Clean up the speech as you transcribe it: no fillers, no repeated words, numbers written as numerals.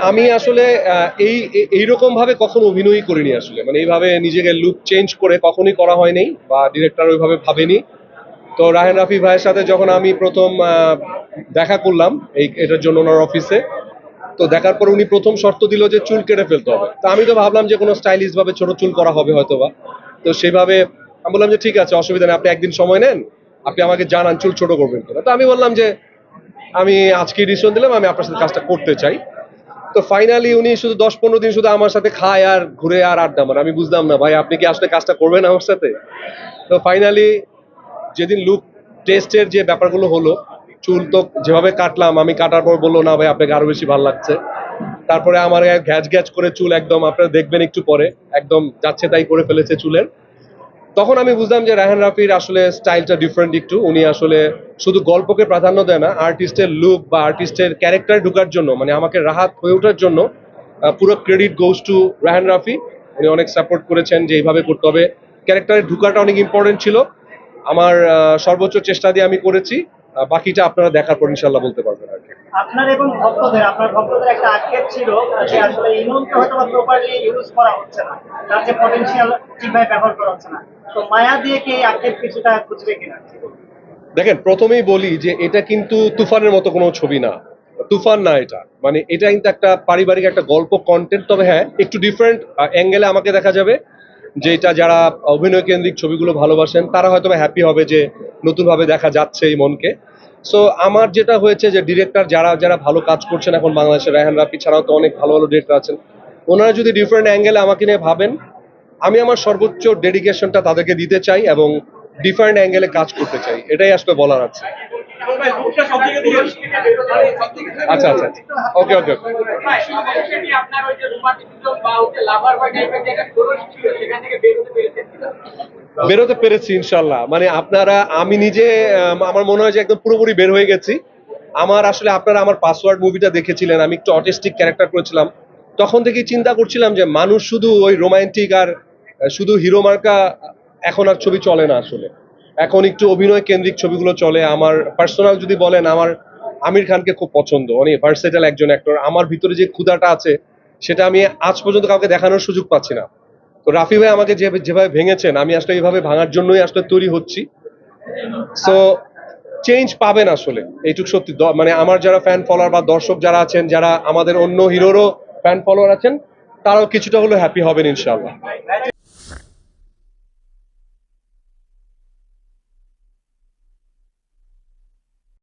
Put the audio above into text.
আমি আসলে এইরকম ভাবে কখনো অভিনয় করিনি আসলে, মানে এইভাবে নিজেকে লুক চেঞ্জ করে কখনোই করা হয়নি বা ডিরেক্টর ওইভাবে ভাবেনি। তো রাহেন রাফি ভাইয়ের সাথে যখন আমি প্রথম দেখা করলাম এটার জন্য ওনার অফিসে, তো দেখার পর উনি প্রথম শর্ত দিল যে চুল কেটে ফেলতে হবে। তো আমি তো ভাবলাম যে কোনো স্টাইলিশ ভাবে ছোট চুল করা হবে হয়তোবা। তো সেইভাবে আমি বললাম যে ঠিক আছে, অসুবিধা নেই, আপনি একদিন সময় নেন, আপনি আমাকে জানান চুল ছোট করবেন কিনা। তো আমি বললাম যে আমি আজকে ডিসিশন দিলাম আমি আপনার সাথে কাজটা করতে চাই। তো ফাইনালি উনি শুধু 10-15 দিন শুধু আমার সাথে খায় আর ঘুরে আর আড্ডা মারে। আমি বুঝলাম না ভাই আপনি কি আসলে কাজটা করবেন আমার সাথে। তো ফাইনালি যেদিন লুক টেস্টের যে ব্যাপারগুলো হলো, চুল তো যেভাবে কাটলাম, আমি কাটার পর বললো না ভাই আপনাকে আরো বেশি ভালো লাগছে। তারপরে আমার গ্যাচ গ্যাচ করে চুল একদম আপনারা দেখবেন একটু পরে একদম যাচ্ছে তাই করে ফেলেছে চুলের। তখন আমি বুঝলাম যে রায়হান রাফির আসলে স্টাইলটা ডিফারেন্ট একটু। উনি আসলে শুধু গল্পকে প্রাধান্য দেয় না, আর্টিস্টের লুক বা আর্টিস্টের ক্যারেক্টার ঢোকার জন্য, মানে আমাকে রাহাত হয়ে ওঠার জন্য পুরো credit goes to Raihan Rafi. উনি অনেক সাপোর্ট করেছেন যে এইভাবে করতে হবে, ক্যারেক্টারে ঢুকাটা অনেক ইম্পর্টেন্ট ছিল। আমার সর্বোচ্চ চেষ্টা দিয়ে আমি করেছি। বাকিটা আপনারা দেখার পর ইনশাল্লাহ বলতে পারবেন আর কি। আপনার ভক্তদের একটা আক্ষেপ ছিল যে আসলে ইমনকে হয়তো প্রপারলি ইউজ করা হচ্ছে না, তার যে পটেনশিয়াল ঠিকভাবে ব্যবহার করা হচ্ছে না। তো মায়া দিয়ে কি এই আক্ষেপ কিছুটা বুঝবে কিনা? দেখেন, প্রথমেই বলি যে এটা কিন্তু তুফানের মতো কোনো ছবি না। তুফান না এটা, মানে এটা কিন্তু একটা পারিবারিক একটা গল্প কন্টেন্ট। তবে হ্যাঁ, একটু ডিফারেন্ট অ্যাঙ্গেলে আমাকে দেখা যাবে, যে এটা যারা অভিনয় কেন্দ্রিক ছবিগুলো ভালোবাসেন তারা হয়তো হ্যাপি হবে যে নতুনভাবে দেখা যাচ্ছে এই মনকে। সো আমার যেটা হয়েছে যে ডিরেক্টর যারা যারা ভালো কাজ করছেন এখন বাংলাদেশে, রায়হান রাফি ছাড়াও তো অনেক ভালো ভালো ডিরেক্টর আছেন, ওনারা যদি ডিফারেন্ট অ্যাঙ্গেলে আমাকে নিয়ে ভাবেন, আমি আমার সর্বোচ্চ ডেডিকেশনটা তাদেরকে দিতে চাই এবং ডিফারেন্ট অ্যাঙ্গেলে কাজ করতে চাই, এটাই আসলে বলার আছে। আচ্ছা আচ্ছা, ওকে ওকে ওকে। বেরোতে পেরেছি ইনশাল্লাহ, মানে আপনারা, আমি নিজে আমার মনে হয় যে একদম পুরোপুরি বের হয়ে গেছি। আমার আসলে আপনারা আমার পাসওয়ার্ড মুভিটা দেখেছিলেন, আমি একটু অটিস্টিক ক্যারেক্টার করেছিলাম। তখন থেকেই চিন্তা করছিলাম যে মানুষ শুধু ওই রোমান্টিক আর শুধু হিরো মার্কা এখন আর ছবি চলে না আসলে। এখন একটু অভিনয় কেন্দ্রিক ছবিগুলো চলে। আমার পার্সোনাল যদি বলেন, আমার আমির খানকে খুব পছন্দ, অনেক ভার্সেটাইল একজন অ্যাক্টর। আমার ভিতরে যে ক্ষুধাটা আছে সেটা আমি আজ পর্যন্ত কাউকে দেখানোর সুযোগ পাচ্ছি না। তো রাফি ভাই আমাকে যেভাবে ভেঙেছেন, আমি আসলে এইভাবে ভাঙার জন্যই আসলে তৈরি হচ্ছি। সো চেঞ্জ পাবেন আসলে, এইটুকু সত্যি। মানে আমার যারা ফ্যান ফলোয়ার বা দর্শক যারা আছেন, যারা আমাদের অন্য হিরোরও ফ্যান ফলোয়ার আছেন, তারাও কিছুটা হলেও হ্যাপি হবেন ইনশাআল্লাহ।